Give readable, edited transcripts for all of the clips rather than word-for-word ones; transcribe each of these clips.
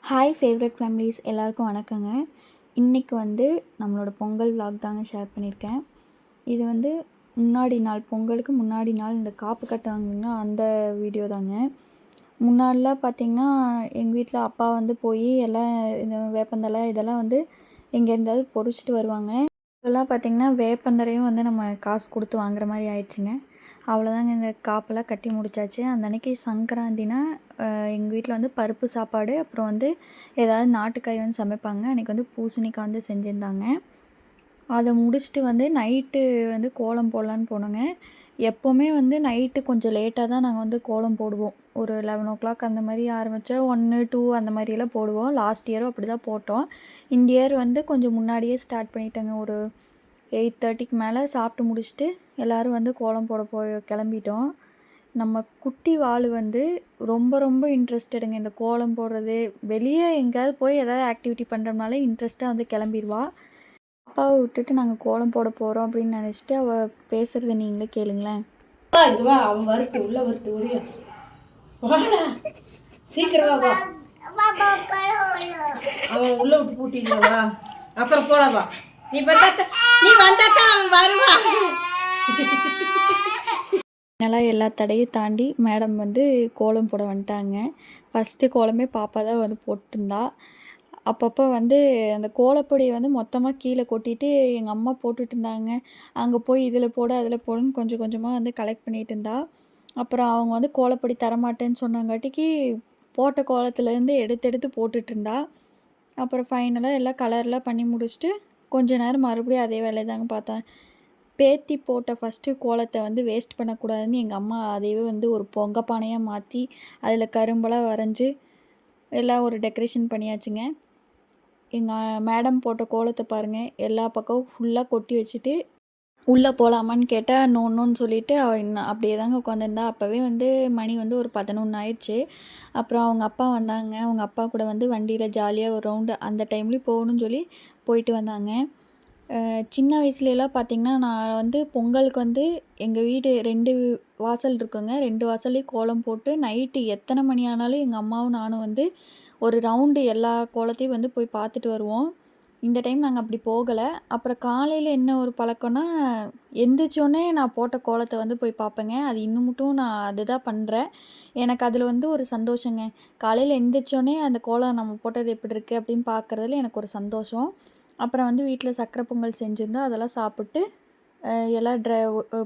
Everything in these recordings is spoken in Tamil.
ஹாய் ஃபேவரட் ஃபேமிலிஸ் எல்லாருக்கும் வணக்கங்க. இன்றைக்கி வந்து நம்மளோட பொங்கல் விலாக் தாங்க ஷேர் பண்ணியிருக்கேன். இது வந்து முன்னாடி நாள் பொங்கலுக்கு முன்னாடி நாள் இந்த காப்பு கட்டுவாங்கன்னா அந்த வீடியோ தாங்க. முன்னாடிலாம் பார்த்திங்கன்னா எங்கள் வீட்டில் அப்பா வந்து போய் எல்லாம் இந்த வேப்பந்தலை இதெல்லாம் வந்து எங்கே இருந்தாவது பொறிச்சிட்டு வருவாங்க. இப்போல்லாம் பார்த்திங்கன்னா வேப்பந்தலையும் வந்து நம்ம காசு கொடுத்து வாங்குற மாதிரி ஆயிடுச்சுங்க. அவ்வளோதாங்க, இந்த காப்பெல்லாம் கட்டி முடிச்சாச்சு. அந்த அன்றைக்கி சங்கராந்தினா எங்கள் வீட்டில் வந்து பருப்பு சாப்பாடு, அப்புறம் வந்து ஏதாவது நாட்டுக்காய் வந்து சமைப்பாங்க. அன்றைக்கி வந்து பூசணிக்காய் வந்து செஞ்சுருந்தாங்க. அதை முடிச்சுட்டு வந்து நைட்டு வந்து கோலம் போடலான்னு போனோங்க. எப்போவுமே வந்து நைட்டு கொஞ்சம் லேட்டாக தான் நாங்கள் வந்து கோலம் போடுவோம். ஒரு 11 அந்த மாதிரி ஆரம்பித்தா 1, 2 அந்த மாதிரியெல்லாம் போடுவோம். லாஸ்ட் இயரும் அப்படி தான் போட்டோம். இந்த இயர் வந்து கொஞ்சம் முன்னாடியே ஸ்டார்ட் பண்ணிட்டேங்க. ஒரு 8:30க்கு மேலே சாப்பிட்டு முடிச்சுட்டு எல்லோரும் வந்து கோலம் போட கிளம்பிட்டோம். நம்ம குட்டி வாள் வந்து ரொம்ப ரொம்ப இன்ட்ரெஸ்டடுங்க இந்த கோலம் போடுறது. வெளியே எங்கேயாவது போய் எதாவது ஆக்டிவிட்டி பண்ணுறதுனால இன்ட்ரெஸ்ட்டாக வந்து கிளம்பிடுவா. அப்பாவை விட்டுட்டு நாங்கள் கோலம் போட போகிறோம் அப்படின்னு நினச்சிட்டு அவள் பேசுகிறத நீங்களே கேளுங்களேன். அவன் வரட்டு உள்ள வரட்டு ஒளியா வாடா சீக்கிரமா வா. அவன் உள்ள விட்டு பூட்டிடுவா, அப்புறம் போலவா. நீ வந்தாக்கா அவன் வருவான். அதனால் எல்லா தடையும் தாண்டி மேடம் வந்து கோலம் போட வந்துட்டாங்க. ஃபஸ்ட்டு கோலமே பாப்பா தான் வந்து போட்டிருந்தா. அப்பப்போ வந்து அந்த கோலப்பொடியை வந்து மொத்தமாக கீழே கொட்டிட்டு எங்கள் அம்மா போட்டுட்டு இருந்தாங்க. அங்கே போய் இதில் போடு அதில் போடுன்னு கொஞ்சம் கொஞ்சமாக வந்து கலெக்ட் பண்ணிகிட்டு இருந்தா. அப்புறம் அவங்க வந்து கோலப்பொடி தரமாட்டேன்னு சொன்னாங்காட்டிக்கு போட்ட கோலத்துலேருந்து எடுத்து போட்டுட்டு இருந்தா. அப்புறம் ஃபைனலாக எல்லாம் கலர்லாம் பண்ணி முடிச்சுட்டு கொஞ்ச நேரம் மறுபடியும் அதே வேலையை தாங்க பார்த்தேன். பேத்தி போட்ட ஃபஸ்ட்டு கோலத்தை வந்து வேஸ்ட் பண்ணக்கூடாதுன்னு எங்கள் அம்மா அதையே வந்து ஒரு பொங்க பானையாக மாற்றி அதில் கரும்பெல்லாம் வரைஞ்சி எல்லாம் ஒரு டெக்கரேஷன் பண்ணியாச்சுங்க. எங்கள் மேடம் போட்ட கோலத்தை பாருங்கள், எல்லா பக்கமும் ஃபுல்லாக கொட்டி வச்சுட்டு உள்ளே போகலாமான்னு கேட்டால் நோன்னு சொல்லிவிட்டு அவள் இன்னும் அப்படியே தாங்க உட்காந்துருந்தா. அப்போவே வந்து மணி வந்து ஒரு 11 ஆயிடுச்சு. அப்புறம் அவங்க அப்பா வந்தாங்க. அவங்க அப்பா கூட வந்து வண்டியில் ஜாலியாக ஒரு ரவுண்டு அந்த டைம்லேயும் போகணுன்னு சொல்லி போயிட்டு வந்தாங்க. சின்ன வயசுலலாம் பார்த்திங்கன்னா நான் வந்து பொங்கலுக்கு வந்து எங்கள் வீடு 2 வாசல் இருக்குங்க. 2 வாசல்லையும் கோலம் போட்டு நைட்டு எத்தனை மணி ஆனாலும் எங்கள் அம்மாவும் நானும் வந்து ஒரு ரவுண்டு எல்லா கோலத்தையும் வந்து போய் பார்த்துட்டு வருவோம். இந்த டைம் நாங்கள் அப்படி போகலை. அப்புறம் காலையில் என்ன ஒரு பழக்கம்னா, எந்திரிச்சோடனே நான் போட்ட கோலத்தை வந்து போய் பார்ப்பேங்க. அது இன்னும் மட்டும் நான் அதுதான் பண்ணுறேன். எனக்கு அதில் வந்து ஒரு சந்தோஷங்க. காலையில் எந்திரிச்சோடனே அந்த கோலம் நம்ம போட்டது எப்படி இருக்குது அப்படின்னு பார்க்குறதுல எனக்கு ஒரு சந்தோஷம். அப்புறம் வந்து வீட்டில் சக்கரை பொங்கல் செஞ்சுருந்தோம். அதெல்லாம் சாப்பிட்டு எல்லாம்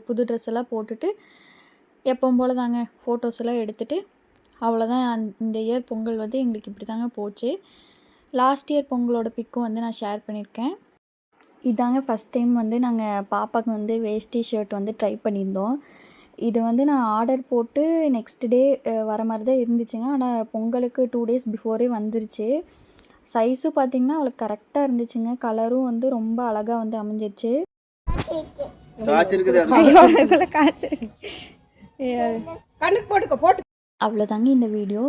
புது ட்ரெஸ் எல்லாம் போட்டுட்டு எப்பவும் போல் தாங்க ஃபோட்டோஸ் எல்லாம் எடுத்துகிட்டு அவ்வளோதான். இந்த இயர் பொங்கல் வந்து எங்களுக்கு இப்படி தாங்க போச்சு. லாஸ்ட் இயர் பொங்கலோட பிக்கும் வந்து நான் ஷேர் பண்ணியிருக்கேன். இதாங்க ஃபஸ்ட் டைம் வந்து நாங்கள் பாப்பாவுக்கு வந்து வேஷ்டி ஷர்ட் வந்து ட்ரை பண்ணியிருந்தோம். இது வந்து நான் ஆர்டர் போட்டு நெக்ஸ்ட் டே வர மாதிரி தான் இருந்துச்சுங்க. ஆனால் பொங்கலுக்கு 2 டேஸ் பிஃபோரே வந்துருச்சு. சைஸும் பார்த்திங்கன்னா அவளுக்கு கரெக்டாக இருந்துச்சுங்க. கலரும் வந்து ரொம்ப அழகாக வந்து அமைஞ்சிருச்சு. அவ்வளோதாங்க இந்த வீடியோ.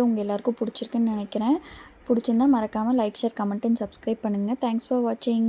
உங்கள் எல்லாருக்கும் பிடிச்சிருக்குன்னு நினைக்கிறேன். பிடிச்சிருந்தா மறக்காமல் like, share, comment and subscribe பண்ணுங்கள். தேங்க்ஸ் ஃபார் வாட்சிங்.